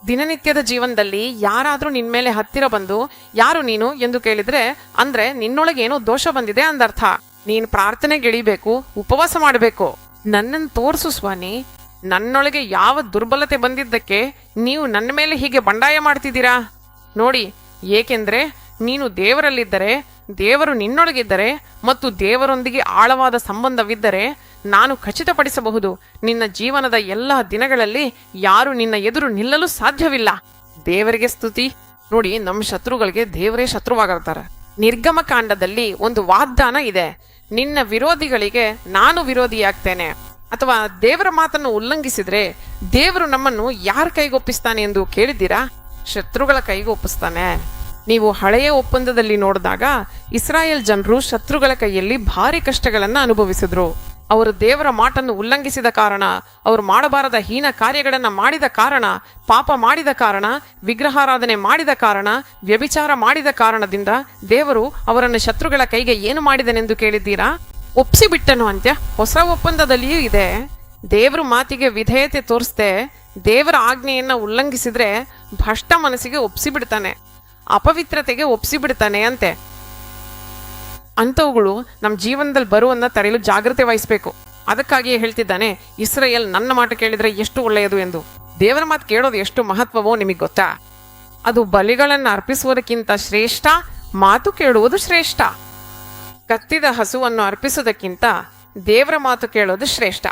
ದಿನನಿತ್ಯದ ಜೀವನದಲ್ಲಿ ಯಾರಾದ್ರೂ ನಿನ್ ಮೇಲೆ ಹತ್ತಿರ ಬಂದು ಯಾರು ನೀನು ಎಂದು ಕೇಳಿದ್ರೆ ಅಂದ್ರೆ ನಿನ್ನೊಳಗೆ ಏನೋ ದೋಷ ಬಂದಿದೆ ಅಂದರ್ಥ. ನೀನ್ ಪ್ರಾರ್ಥನೆಗಿಳಿಬೇಕು, ಉಪವಾಸ ಮಾಡಬೇಕು. ನನ್ನನ್ನು ತೋರಿಸು ಸ್ವಾಮಿ, ನನ್ನೊಳಗೆ ಯಾವ ದುರ್ಬಲತೆ ಬಂದಿದ್ದಕ್ಕೆ ನೀವು ನನ್ನ ಮೇಲೆ ಹೀಗೆ ಬಂಡಾಯ ಮಾಡ್ತಿದ್ದೀರಾ ನೋಡಿ. ಏಕೆಂದ್ರೆ ನೀನು ದೇವರಲ್ಲಿದ್ದರೆ, ದೇವರು ನಿನ್ನೊಳಗಿದ್ದರೆ ಮತ್ತು ದೇವರೊಂದಿಗೆ ಆಳವಾದ ಸಂಬಂಧವಿದ್ದರೆ ನಾನು ಖಚಿತಪಡಿಸಬಹುದು, ನಿನ್ನ ಜೀವನದ ಎಲ್ಲ ದಿನಗಳಲ್ಲಿ ಯಾರು ನಿನ್ನ ಎದುರು ನಿಲ್ಲಲು ಸಾಧ್ಯವಿಲ್ಲ. ದೇವರಿಗೆ ಸ್ತುತಿ. ನೋಡಿ, ನಮ್ಮ ಶತ್ರುಗಳಿಗೆ ದೇವರೇ ಶತ್ರುವಾಗಿರ್ತಾರೆ. ನಿರ್ಗಮಕಾಂಡದಲ್ಲಿ ಒಂದು ವಾಗ್ದಾನ ಇದೆ, ನಿನ್ನ ವಿರೋಧಿಗಳಿಗೆ ನಾನು ವಿರೋಧಿಯಾಗ್ತೇನೆ. ಅಥವಾ ದೇವರ ಮಾತನ್ನು ಉಲ್ಲಂಘಿಸಿದ್ರೆ ದೇವರು ನಮ್ಮನ್ನು ಯಾರ ಕೈಗೊಪ್ಪಿಸ್ತಾನೆ ಎಂದು ಕೇಳಿದ್ದೀರಾ? ಶತ್ರುಗಳ ಕೈಗೆ ಒಪ್ಪಿಸ್ತಾನೆ. ನೀವು ಹಳೆಯ ಒಪ್ಪಂದದಲ್ಲಿ ನೋಡಿದಾಗ ಇಸ್ರಾಯೇಲ್ ಜನರು ಶತ್ರುಗಳ ಕೈಯಲ್ಲಿ ಭಾರಿ ಕಷ್ಟಗಳನ್ನು ಅನುಭವಿಸಿದ್ರು. ಅವರು ದೇವರ ಮಾತನ್ನು ಉಲ್ಲಂಘಿಸಿದ ಕಾರಣ, ಅವರು ಮಾಡಬಾರದ ಹೀನ ಕಾರ್ಯಗಳನ್ನು ಮಾಡಿದ ಕಾರಣ, ಪಾಪ ಮಾಡಿದ ಕಾರಣ, ವಿಗ್ರಹಾರಾಧನೆ ಮಾಡಿದ ಕಾರಣ, ವ್ಯಭಿಚಾರ ಮಾಡಿದ ಕಾರಣದಿಂದ ದೇವರು ಅವರನ್ನು ಶತ್ರುಗಳ ಕೈಗೆ ಏನು ಮಾಡಿದನೆಂದು ಕೇಳಿದ್ದೀರಾ? ಒಪ್ಸಿಬಿಟ್ಟನು ಅಂತ್ಯ. ಹೊಸ ಒಪ್ಪಂದದಲ್ಲಿಯೂ ಇದೆ, ದೇವರ ಮಾತಿಗೆ ವಿಧೇಯತೆ ತೋರಿಸ್ದೆ ದೇವರ ಆಜ್ಞೆಯನ್ನ ಉಲ್ಲಂಘಿಸಿದ್ರೆ ಭ್ರಷ್ಟ ಮನಸ್ಸಿಗೆ ಒಪ್ಸಿಬಿಡ್ತಾನೆ, ಅಪವಿತ್ರತೆಗೆ ಒಪ್ಸಿಬಿಡ್ತಾನೆ ಅಂತೆ. ಅಂಥವುಗಳು ನಮ್ಮ ಜೀವನದಲ್ಲಿ ಬರುವನ್ನ ತಡೆಯಲು ಜಾಗ್ರತೆ ವಹಿಸಬೇಕು. ಅದಕ್ಕಾಗಿಯೇ ಹೇಳ್ತಿದ್ದಾನೆ, ಇಸ್ರಾಯೇಲ್ ನನ್ನ ಮಾತು ಕೇಳಿದ್ರೆ ಎಷ್ಟು ಒಳ್ಳೆಯದು ಎಂದು. ದೇವರ ಮಾತು ಕೇಳೋದು ಎಷ್ಟು ಮಹತ್ವವೋ ನಿಮಗೆ ಗೊತ್ತಾ? ಅದು ಬಲಿಗಳನ್ನು ಅರ್ಪಿಸುವುದಕ್ಕಿಂತ ಶ್ರೇಷ್ಠ, ಮಾತು ಕೇಳುವುದು ಶ್ರೇಷ್ಠ. ಕತ್ತಿದ ಹಸುವನ್ನು ಅರ್ಪಿಸುವುದಕ್ಕಿಂತ ದೇವರ ಮಾತು ಕೇಳೋದು ಶ್ರೇಷ್ಠ.